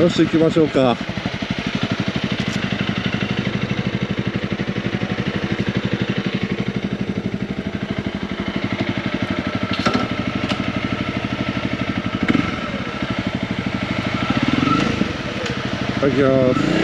よし、行きましょうか。はい、行きます。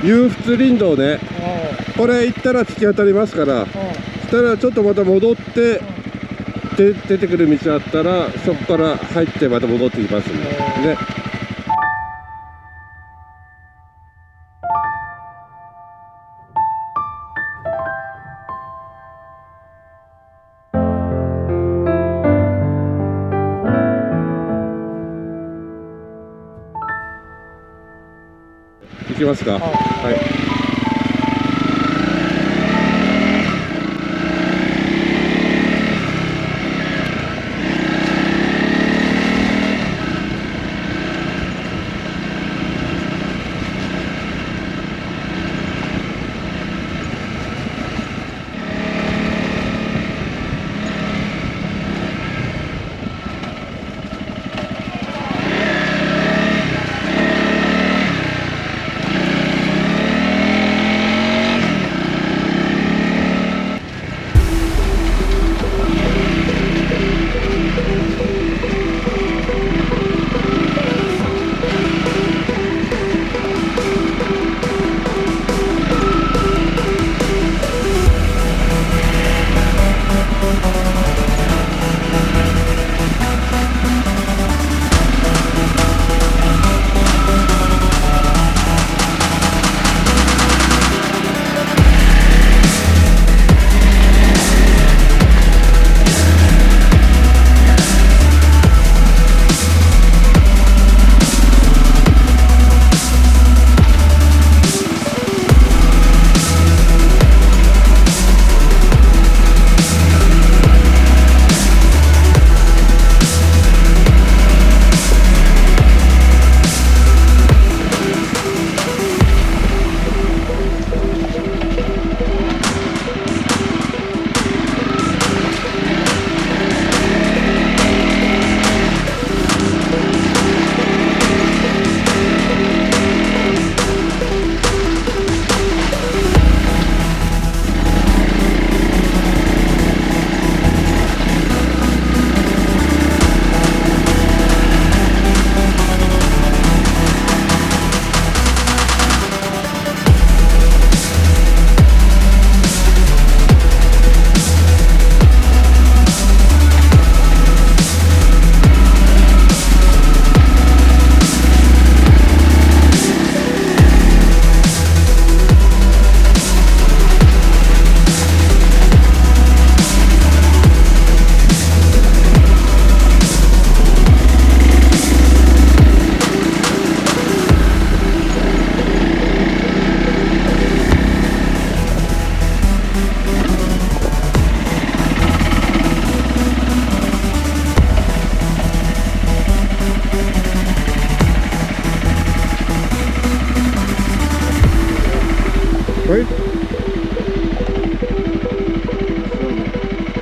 湧出林道ね、これ行ったら突き当たりますから、そしたらちょっとまた戻って、出てくる道あったら、そこから入ってまた戻ってきますんでね。行きますか。はい。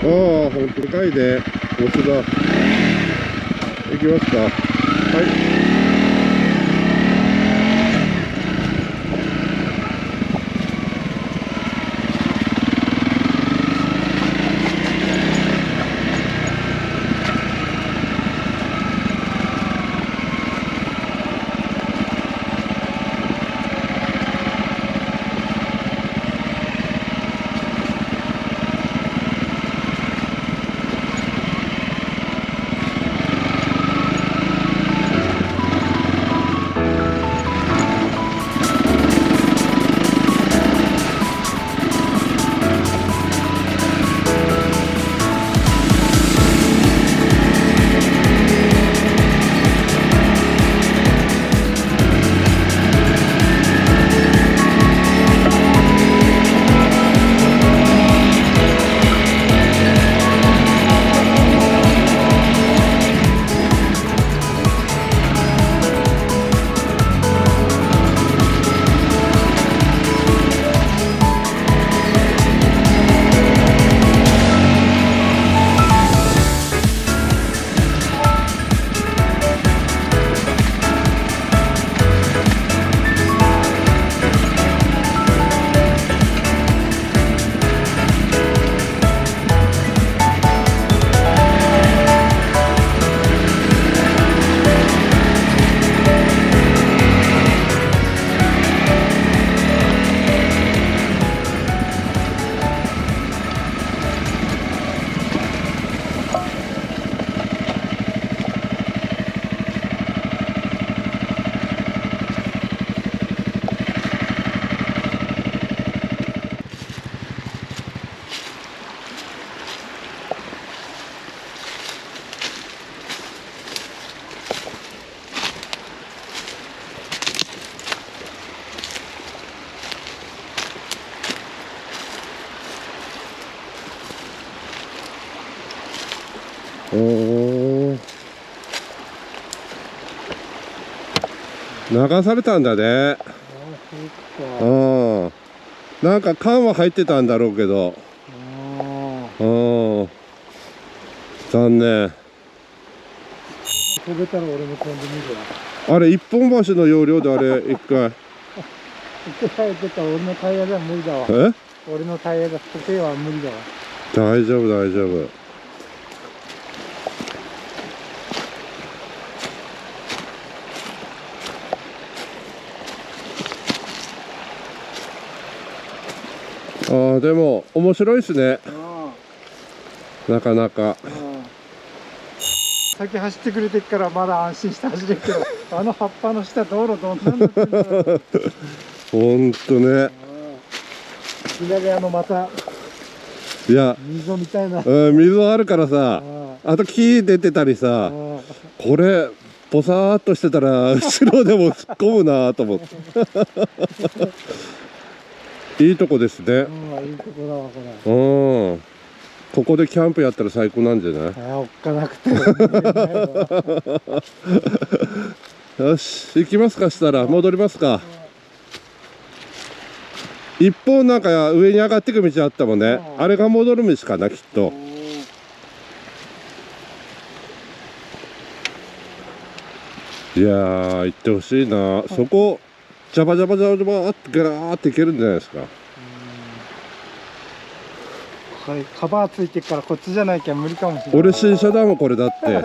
あ、ほんとでかいね。オスだ。行きますか。はい。おー、流されたんだね。うん。なんか缶は入ってたんだろうけど。うん。残念。飛べたら俺も飛んでみるわ。あれ、一本橋の要領であれ、一回。一回入ってたら俺のタイヤじゃ無理だわ。え？俺のタイヤが時計は無理だわ。大丈夫、大丈夫。ああ、でも面白いですね。なかなか。先走ってくれてっからまだ安心して走れるけど、あの葉っぱの下道路どんなんなってんだろう。ほんとね。左またいや、溝みたいな。水あるからさ、あと木出てたりさ、これポサーっとしてたら後ろでも突っ込むなと思って。いいとこですね。いいとこだわこれ。うん。ここでキャンプやったら最高なんじゃない？おっかなくて。よし、行きますか。したら戻りますか。一本なんか上に上がってく道あったもんね。あれが戻る道かな、きっと。いやー、行ってほしいな。そこジャバジャバジャバジャバってガラーっていけるんじゃないですか。これカバーついてるからこっちじゃないきゃ無理かもしれない。俺新車だもんこれだって。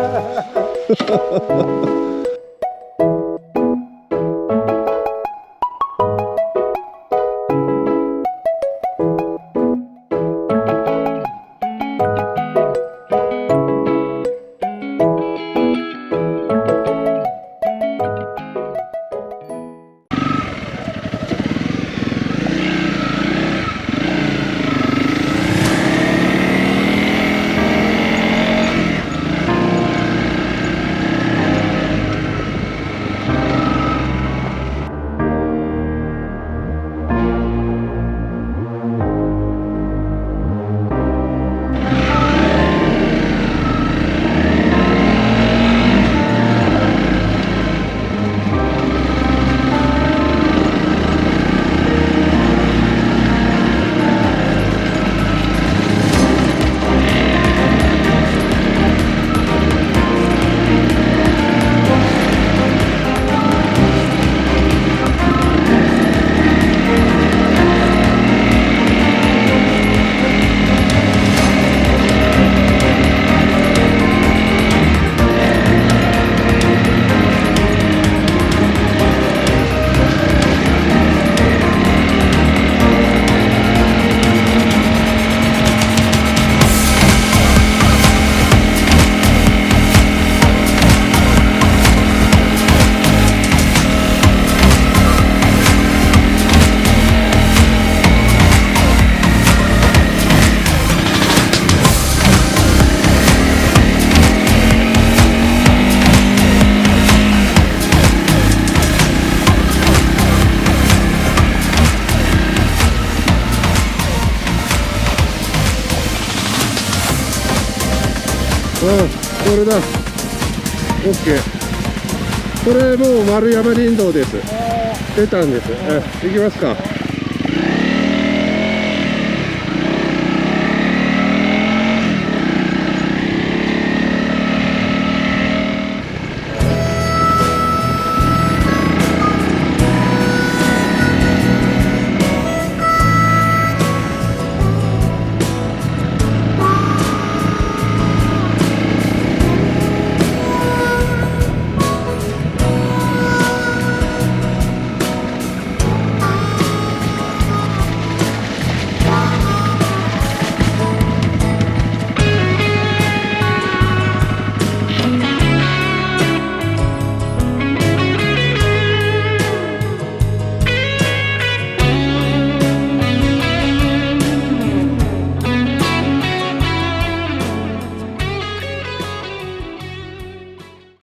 これだ。オッケー。これもう丸山林道です。出たんです。行きますか。